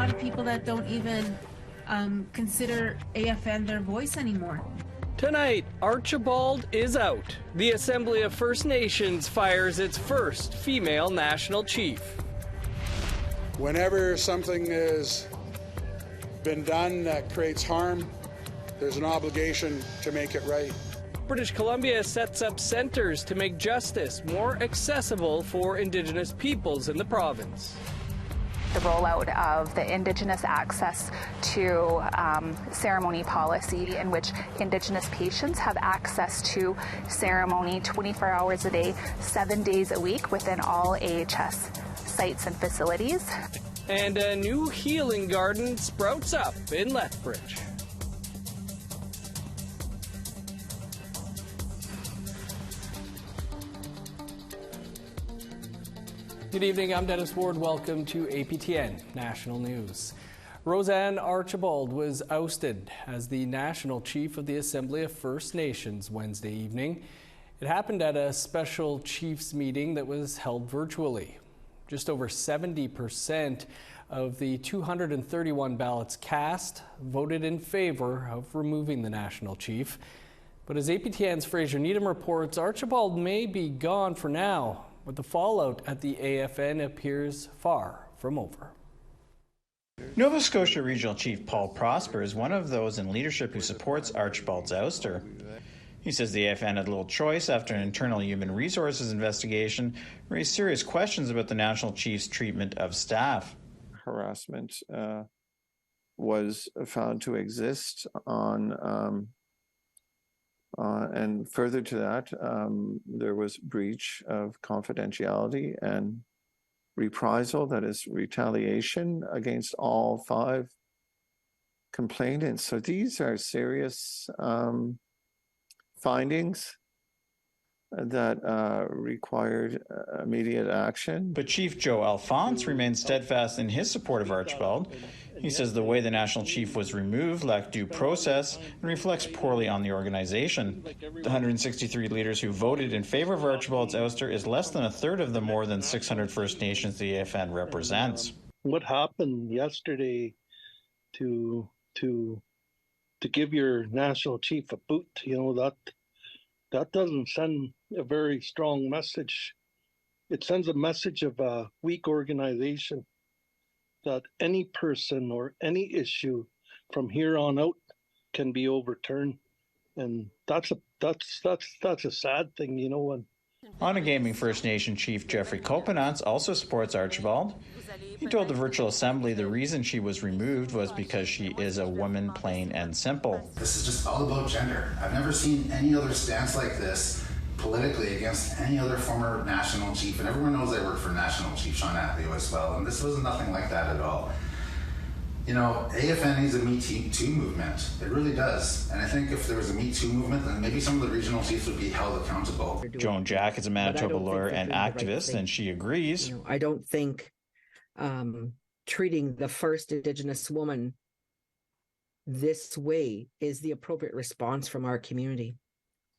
lot of people that don't even consider AFN their voice anymore. Tonight, Archibald is out. The Assembly of First Nations fires its first female national chief. Whenever something has been done that creates harm, there's an obligation to make it right. British Columbia sets up centers to make justice more accessible for Indigenous peoples in the province. The rollout of the Indigenous access to ceremony policy, in which Indigenous patients have access to ceremony 24 hours a day, 7 days a week within all AHS sites and facilities. And a new healing garden sprouts up in Lethbridge. Good evening, I'm Dennis Ward. Welcome to APTN National News. Roseanne Archibald was ousted as the National Chief of the Assembly of First Nations Wednesday evening. It happened at a special Chiefs meeting that was held virtually. Just over 70% of the 231 ballots cast voted in favor of removing the National Chief. But as APTN's Fraser Needham reports, Archibald may be gone for now, but the fallout at the AFN appears far from over. Nova Scotia Regional Chief Paul Prosper is one of those in leadership who supports Archibald's ouster. He says the AFN had little choice after an internal human resources investigation raised serious questions about the National Chief's treatment of staff. Harassment was found to exist on and further to that, there was breach of confidentiality and reprisal, that is retaliation, against all 5 complainants. So these are serious findings that required immediate action. But Chief Joe Alphonse remains steadfast in his support of Archibald. He says the way the National Chief was removed lacked due process and reflects poorly on the organization. The 163 leaders who voted in favor of Archibald's ouster is less than a third of the more than 600 First Nations the AFN represents. What happened yesterday to give your National Chief a boot, that doesn't send a very strong message. It sends a message of a weak organization, that any person or any issue from here on out can be overturned, and that's a sad thing, And Outagaming First Nation Chief Jeffrey Copenance also supports Archibald. He told the virtual assembly the reason she was removed was because she is a woman, plain and simple. This is just all about gender. I've never seen any other stance like this politically against any other former National Chief, and everyone knows I worked for National Chief Sean Atleo as well, and this was nothing like that at all. AFN needs a Me Too movement. It really does. And I think if there was a Me Too movement, then maybe some of the regional chiefs would be held accountable. Joan Jack is a Manitoba lawyer and activist, and she agrees. I don't think treating the first Indigenous woman this way is the appropriate response from our community.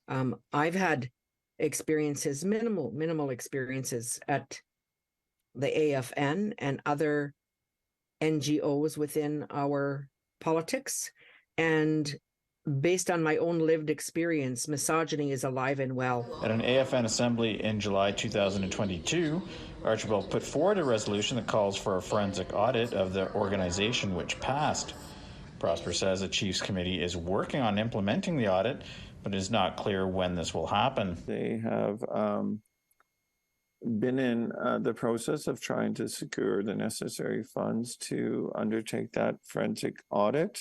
I've had experiences, minimal experiences at the AFN and other NGOs within our politics. And based on my own lived experience, misogyny is alive and well. At an AFN assembly in July 2022, Archibald put forward a resolution that calls for a forensic audit of the organization, which passed. Prosper says a Chiefs Committee is working on implementing the audit, but it is not clear when this will happen. They have been in the process of trying to secure the necessary funds to undertake that forensic audit.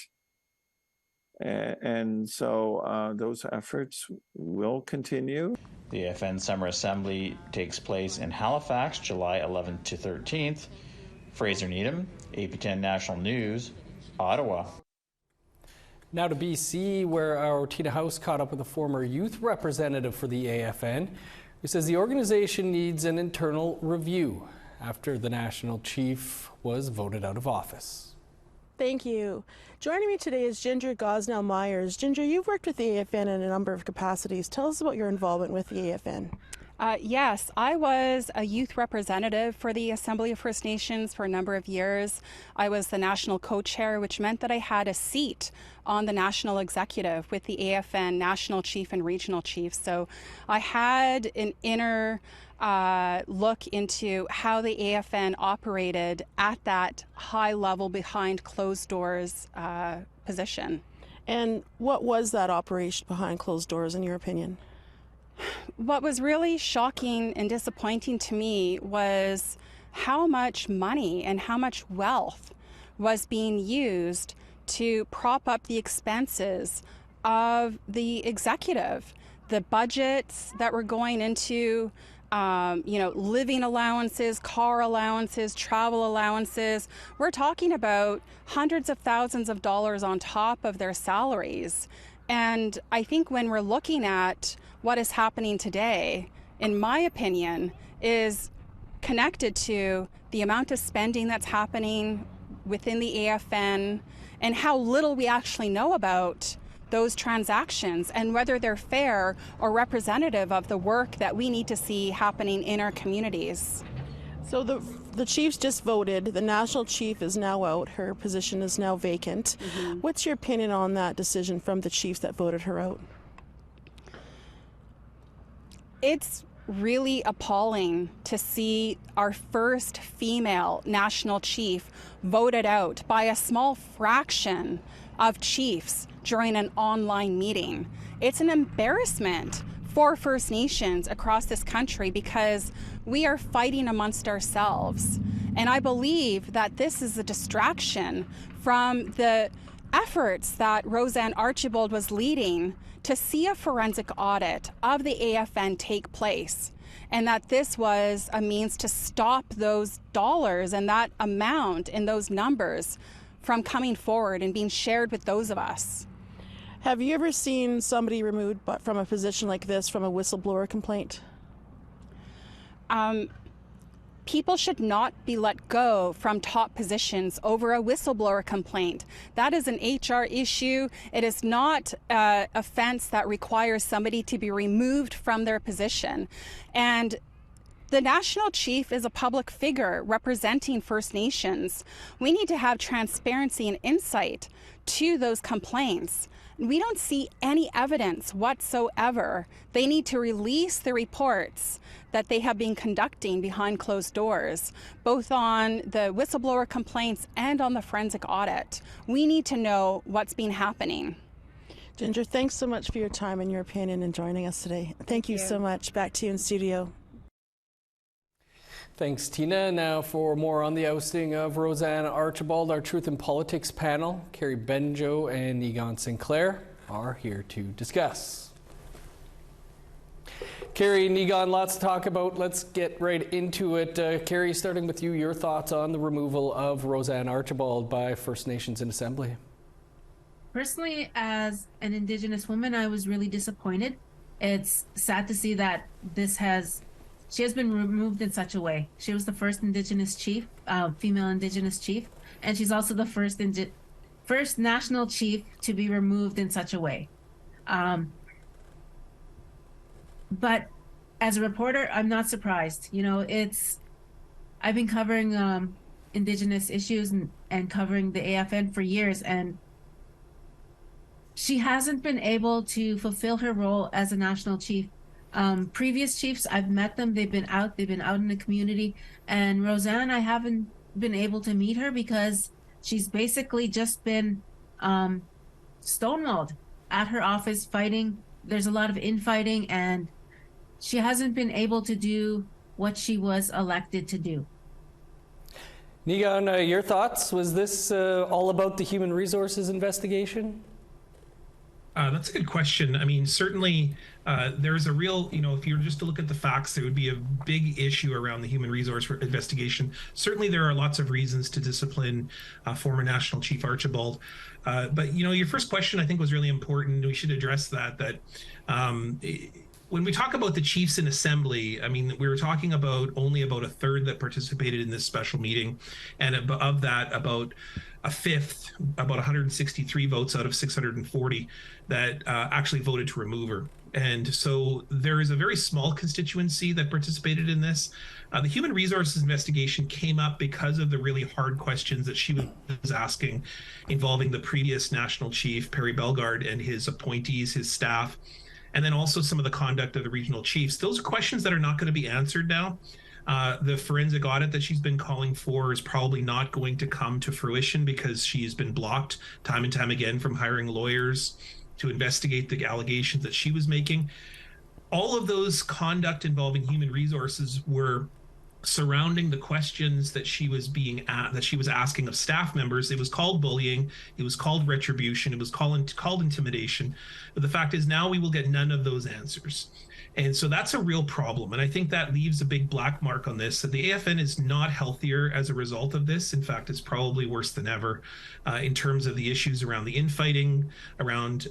And so those efforts will continue. The AFN Summer Assembly takes place in Halifax, July 11th to 13th. Fraser Needham, APTN National News, Ottawa. Now to BC, where our Tina House caught up with a former youth representative for the AFN, who says the organization needs an internal review after the National Chief was voted out of office. Thank you. Joining me today is Ginger Gosnell-Myers. Ginger, you've worked with the AFN in a number of capacities. Tell us about your involvement with the AFN. Yes, I was a youth representative for the Assembly of First Nations for a number of years. I was the national co-chair, which meant that I had a seat on the national executive with the AFN national chief and regional chief. So I had an inner look into how the AFN operated at that high level behind closed doors position. And what was that operation behind closed doors, in your opinion? What was really shocking and disappointing to me was how much money and how much wealth was being used to prop up the expenses of the executive. The budgets that were going into living allowances, car allowances, travel allowances. We're talking about hundreds of thousands of dollars on top of their salaries. And I think when we're looking at what is happening today, in my opinion, is connected to the amount of spending that's happening within the AFN and how little we actually know about those transactions and whether they're fair or representative of the work that we need to see happening in our communities. So the chiefs just voted. The national chief is now out. Her position is now vacant. Mm-hmm. What's your opinion on that decision from the chiefs that voted her out? It's really appalling to see our first female national chief voted out by a small fraction of chiefs during an online meeting. It's an embarrassment for First Nations across this country because we are fighting amongst ourselves. And I believe that this is a distraction from the efforts that Roseanne Archibald was leading to see a forensic audit of the AFN take place, and that this was a means to stop those dollars and that amount and those numbers from coming forward and being shared with those of us. Have you ever seen somebody removed from a position like this from a whistleblower complaint? People should not be let go from top positions over a whistleblower complaint. That is an HR issue. It is not an offense that requires somebody to be removed from their position. And the national chief is a public figure representing First Nations. We need to have transparency and insight to those complaints. We don't see any evidence whatsoever. They need to release the reports that they have been conducting behind closed doors, both on the whistleblower complaints and on the forensic audit. We need to know what's been happening. Ginger, thanks so much for your time and your opinion and joining us today. Thank you so much. Back to you in studio. Thanks, Tina. Now for more on the ousting of Roseanne Archibald, our Truth in Politics panel, Carrie Benjo and Egon Sinclair are here to discuss. Carrie and Egon, lots to talk about. Let's get right into it. Carrie, starting with you, your thoughts on the removal of Roseanne Archibald by First Nations in Assembly. Personally, as an Indigenous woman, I was really disappointed. It's sad to see that she has been removed in such a way. She was the first Indigenous chief, female Indigenous chief, and she's also the first national chief to be removed in such a way. But as a reporter, I'm not surprised. I've been covering Indigenous issues and covering the AFN for years, and she hasn't been able to fulfill her role as a national chief. Previous chiefs, I've met them. They've been out in the community. And Roseanne, I haven't been able to meet her because she's basically just been stonewalled at her office fighting. There's a lot of infighting, and she hasn't been able to do what she was elected to do. Egon, your thoughts? Was this all about the human resources investigation? That's a good question. I mean, certainly there's a real, if you were just to look at the facts, there would be a big issue around the human resource investigation. Certainly there are lots of reasons to discipline former National Chief Archibald. But, your first question I think was really important. We should address that when we talk about the chiefs in assembly, I mean, we were talking about only about a third that participated in this special meeting, and of that, about a fifth, about 163 votes out of 640 that actually voted to remove her. And so there is a very small constituency that participated in this. The human resources investigation came up because of the really hard questions that she was asking involving the previous national chief, Perry Bellegarde, and his appointees, his staff, and then also some of the conduct of the regional chiefs. Those are questions that are not going to be answered now. The forensic audit that she's been calling for is probably not going to come to fruition because she's been blocked time and time again from hiring lawyers to investigate the allegations that she was making. All of those conduct involving human resources were surrounding the questions that she was asking of staff members. It was called bullying, it was called retribution, it was called intimidation. But the fact is now we will get none of those answers. And so that's a real problem. And I think that leaves a big black mark on this, that the AFN is not healthier as a result of this. In fact, it's probably worse than ever in terms of the issues around the infighting, around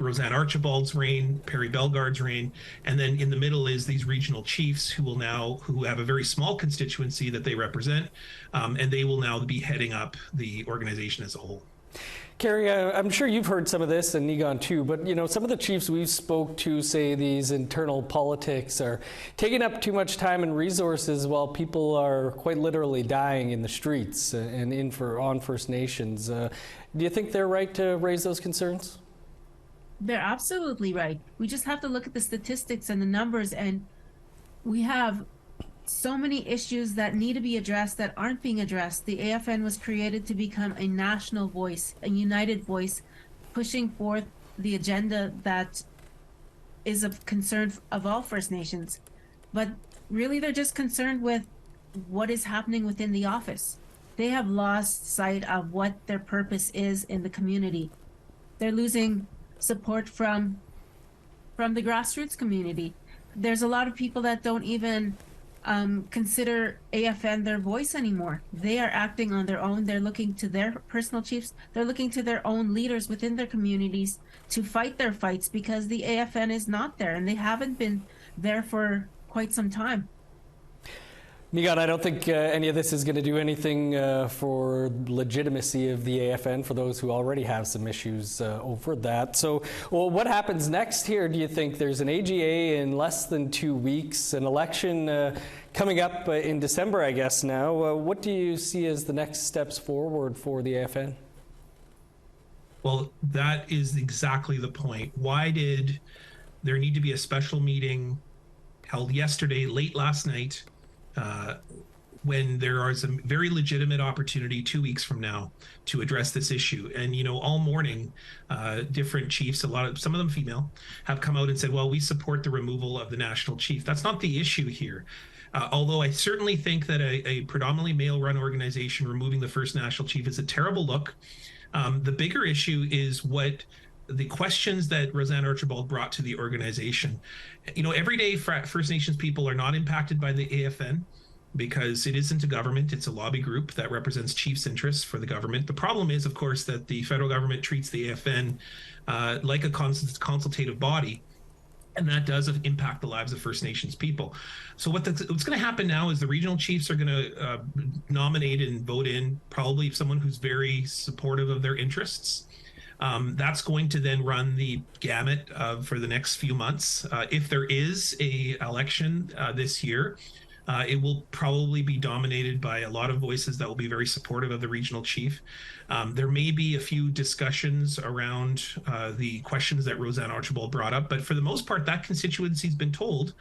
Roseanne Archibald's reign, Perry Bellegarde's reign, and then in the middle is these regional chiefs who have a very small constituency that they represent, and they will now be heading up the organization as a whole. Carrie, I'm sure you've heard some of this, and Niigaan too, but some of the chiefs we've spoke to say these internal politics are taking up too much time and resources while people are quite literally dying in the streets and on First Nations. Do you think they're right to raise those concerns? They're absolutely right. We just have to look at the statistics and the numbers, and we have so many issues that need to be addressed that aren't being addressed. The AFN was created to become a national voice, a united voice, pushing forth the agenda that is of concern of all First Nations. But really, they're just concerned with what is happening within the office. They have lost sight of what their purpose is in the community. They're losing support from the grassroots community. There's a lot of people that don't even consider AFN their voice anymore. They are acting on their own. They're looking to their personal chiefs. They're looking to their own leaders within their communities to fight their fights because the AFN is not there, and they haven't been there for quite some time. Niigaan, I don't think any of this is going to do anything for legitimacy of the AFN for those who already have some issues over that. So, what happens next here, do you think? There's an AGA in less than 2 weeks, an election coming up in December, I guess now. What do you see as the next steps forward for the AFN? Well, that is exactly the point. Why did there need to be a special meeting held yesterday, late last night, when there is a very legitimate opportunity 2 weeks from now to address this issue? And all morning, different chiefs, some of them female, have come out and said, well, we support the removal of the national chief. That's not the issue here. Although I certainly think that a predominantly male-run organization removing the first national chief is a terrible look. The bigger issue is what the questions that Roseanne Archibald brought to the organization. Everyday First Nations people are not impacted by the AFN because it isn't a government, it's a lobby group that represents chiefs' interests for the government. The problem is, of course, that the federal government treats the AFN like a consultative body, and that does impact the lives of First Nations people. So what's going to happen now is the regional chiefs are going to nominate and vote in probably someone who's very supportive of their interests. That's going to then run the gamut for the next few months. If there is a election this year, it will probably be dominated by a lot of voices that will be very supportive of the regional chief. There may be a few discussions around the questions that Roseanne Archibald brought up, but for the most part, that constituency's been told,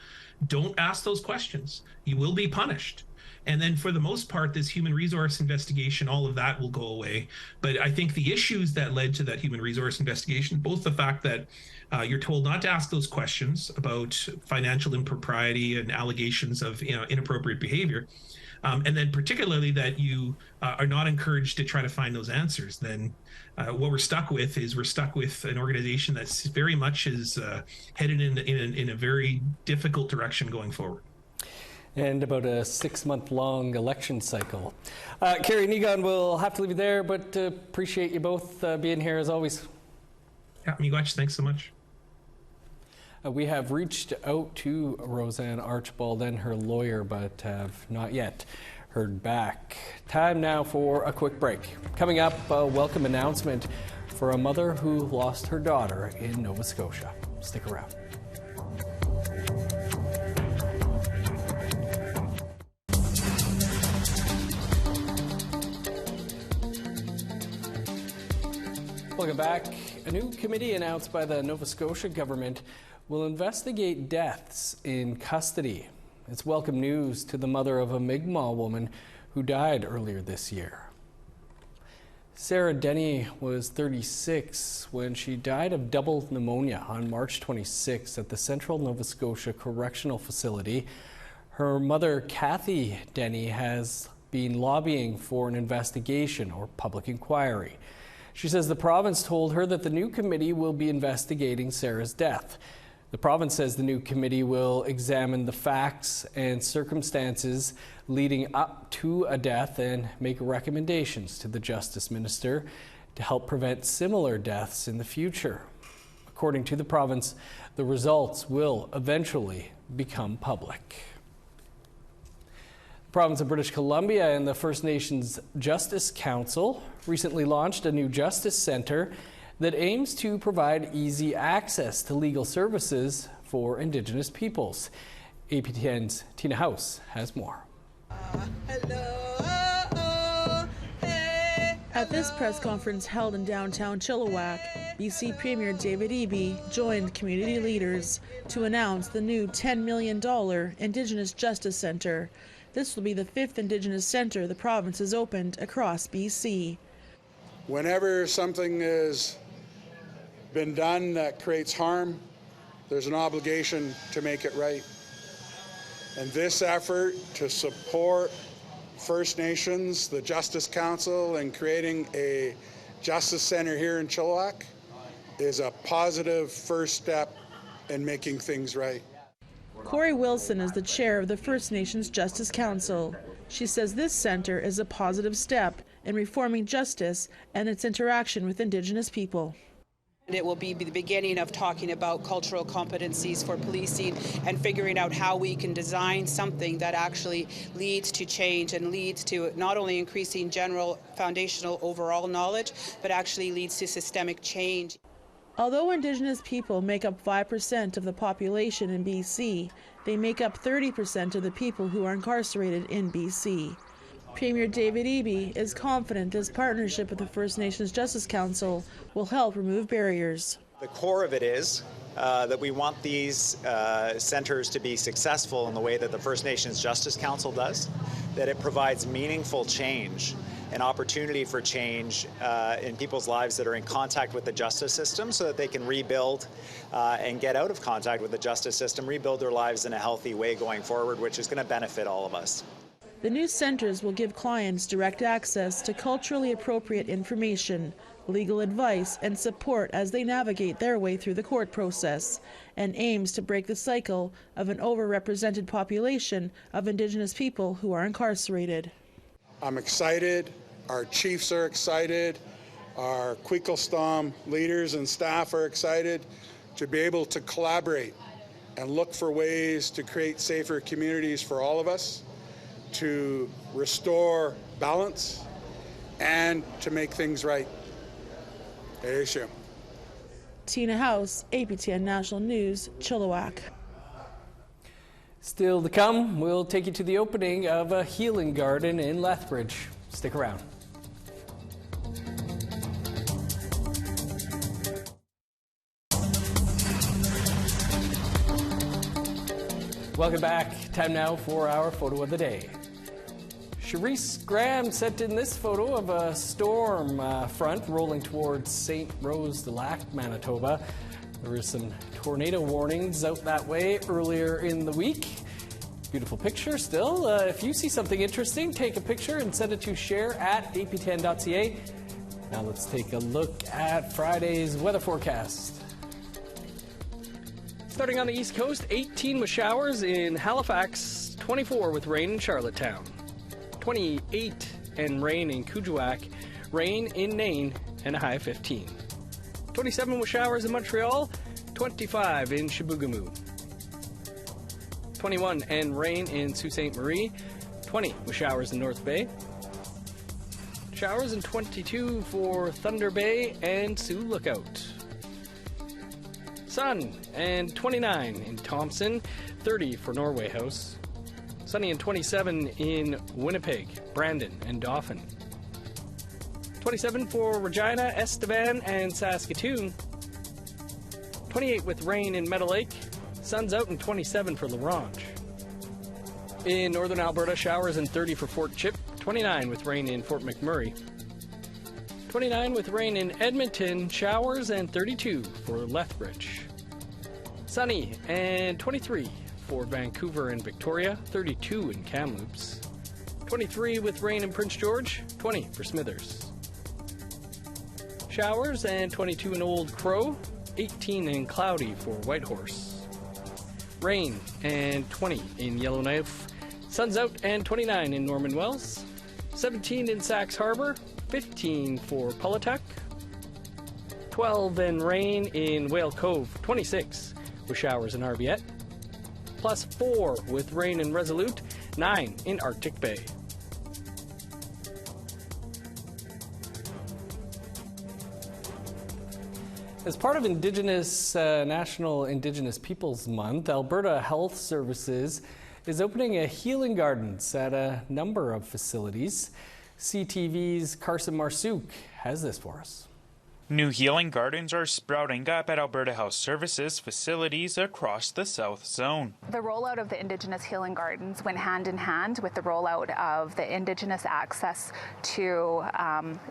don't ask those questions. You will be punished. And then for the most part, this human resource investigation, all of that will go away. But I think the issues that led to that human resource investigation, both the fact that you're told not to ask those questions about financial impropriety and allegations of inappropriate behavior, and then particularly that you are not encouraged to try to find those answers, then what we're stuck with an organization that's very much is headed in a very difficult direction going forward. And about a 6-month-long election cycle. Carrie, Niigaan, we'll have to leave you there, but appreciate you both being here as always. Yeah, Miigwech, thanks so much. We have reached out to Roseanne Archibald and her lawyer, but have not yet heard back. Time now for a quick break. Coming up, a welcome announcement for a mother who lost her daughter in Nova Scotia. Stick around. Welcome back. A new committee announced by the Nova Scotia government will investigate deaths in custody. It's welcome news to the mother of a Mi'kmaq woman who died earlier this year. Sarah Denny was 36 when she died of double pneumonia on March 26 at the Central Nova Scotia Correctional Facility. Her mother, Kathy Denny, has been lobbying for an investigation or public inquiry. She says the province told her that the new committee will be investigating Sarah's death. The province says the new committee will examine the facts and circumstances leading up to a death and make recommendations to the Justice Minister to help prevent similar deaths in the future. According to the province, the results will eventually become public. The province of British Columbia and the First Nations Justice Council recently launched a new justice centre that aims to provide easy access to legal services for Indigenous peoples. APTN's Tina House has more. At this press conference held in downtown Chilliwack, BC Premier David Eby joined community leaders to announce the new $10 million Indigenous Justice Centre. This will be the 5th Indigenous centre the province has opened across BC. Whenever something has been done that creates harm, there's an obligation to make it right. And this effort to support First Nations, the Justice Council, and creating a justice centre here in Chilliwack is a positive first step in making things right. Corey Wilson is the chair of the First Nations Justice Council. She says this centre is a positive step in reforming justice and its interaction with Indigenous people. It will be the beginning of talking about cultural competencies for policing and figuring out how we can design something that actually leads to change and leads to not only increasing general foundational overall knowledge, but actually leads to systemic change. Although Indigenous people make up 5% of the population in BC, they make up 30% of the people who are incarcerated in BC. Premier David Eby is confident this partnership with the First Nations Justice Council will help remove barriers. The core of it is that we want these centres to be successful in the way that the First Nations Justice Council does, that it provides meaningful change, an opportunity for change in people's lives that are in contact with the justice system so that they can rebuild and get out of contact with the justice system, rebuild their lives in a healthy way going forward, which is going to benefit all of us. The new centres will give clients direct access to culturally appropriate information, legal advice, and support as they navigate their way through the court process, and aims to break the cycle of an overrepresented population of Indigenous people who are incarcerated. I'm excited, our chiefs are excited, our Queequelstom leaders and staff are excited to be able to collaborate and look for ways to create safer communities for all of us, to restore balance, and to make things right. Issue. Tina House, APTN National News, Chilliwack. Still to come, we'll take you to the opening of a healing garden in Lethbridge. Stick around. Welcome back. Time now for our photo of the day. Charisse Graham sent in this photo of a storm front rolling towards St. Rose de Lac, Manitoba. There were some tornado warnings out that way earlier in the week. Beautiful picture still. If you see something interesting, take a picture and send it to share@aptn.ca. Now let's take a look at Friday's weather forecast. Starting on the East Coast, 18 with showers in Halifax, 24 with rain in Charlottetown, 28 and rain in Kuujjuaq, rain in Nain, and a high of 15. 27 with showers in Montreal, 25 in Chibougamau. 21 and rain in Sault Ste. Marie. 20 with showers in North Bay. Showers in 22 for Thunder Bay and Sioux Lookout. Sun and 29 in Thompson. 30 for Norway House. Sunny and 27 in Winnipeg, Brandon, and Dauphin. 27 for Regina, Estevan, and Saskatoon. 28 with rain in Meadow Lake. Sun's out and 27 for La Ronge. In northern Alberta, showers and 30 for Fort Chip. 29 with rain in Fort McMurray. 29 with rain in Edmonton, showers and 32 for Lethbridge. Sunny and 23 for Vancouver and Victoria, 32 in Kamloops. 23 with rain in Prince George, 20 for Smithers. Showers and 22 in Old Crow, 18 and cloudy for Whitehorse. Rain and 20 in Yellowknife. Sun's out and 29 in Norman Wells. 17 in Sax Harbor, 15 for Pawlatuck. 12 and rain in Whale Cove, 26 with showers in Arviette. Plus 4 with rain in Resolute, 9 in Arctic Bay. As part of National Indigenous Peoples Month, Alberta Health Services is opening a healing gardens at a number of facilities. CTV's Carson Marsouk has this for us. New healing gardens are sprouting up at Alberta Health Services facilities across the South Zone. The rollout of the Indigenous Healing Gardens went hand in hand with the rollout of the Indigenous access to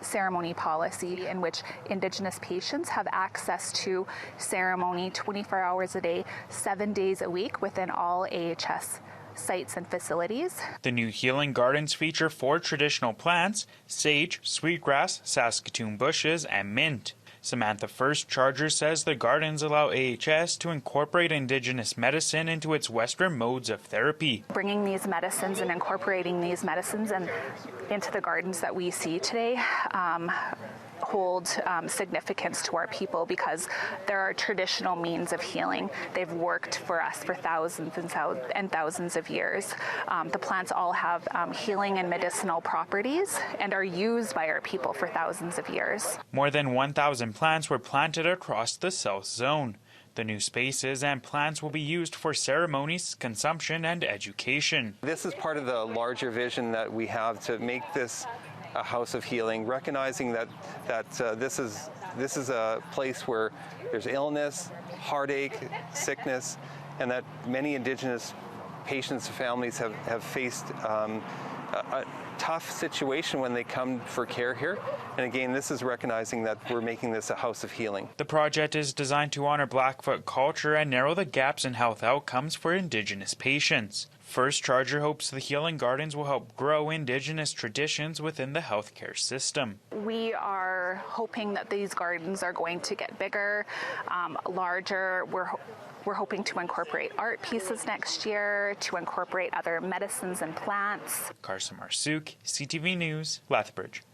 ceremony policy, in which Indigenous patients have access to ceremony 24 hours a day, 7 days a week within all AHS sites and facilities. The new healing gardens feature 4 traditional plants: sage, sweetgrass, Saskatoon bushes, and mint. Samantha First Charger says the gardens allow AHS to incorporate Indigenous medicine into its Western modes of therapy. Bringing these medicines and incorporating these medicines into the gardens that we see today hold significance to our people, because there are traditional means of healing. They've worked for us for thousands and thousands of years. The plants all have healing and medicinal properties and are used by our people for thousands of years. More than 1,000 plants were planted across the South Zone. The new spaces and plants will be used for ceremonies, consumption, and education. This is part of the larger vision that we have to make this a house of healing, recognizing that this is a place where there's illness, heartache, sickness, and that many Indigenous patients and families have faced a tough situation when they come for care here. And again, this is recognizing that we're making this a house of healing. The project is designed to honor Blackfoot culture and narrow the gaps in health outcomes for Indigenous patients. First Charger hopes the healing gardens will help grow Indigenous traditions within the healthcare system. We are hoping that these gardens are going to get bigger, larger. We're hoping to incorporate art pieces next year, to incorporate other medicines and plants. Carson Marsouk, CTV News, Lethbridge.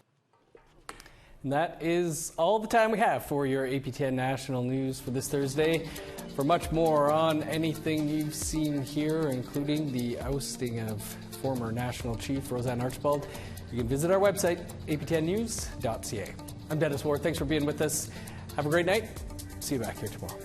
And that is all the time we have for your APTN National News for this Thursday. For much more on anything you've seen here, including the ousting of former National Chief Roseanne Archibald, you can visit our website, aptnnews.ca. I'm Dennis Ward. Thanks for being with us. Have a great night. See you back here tomorrow.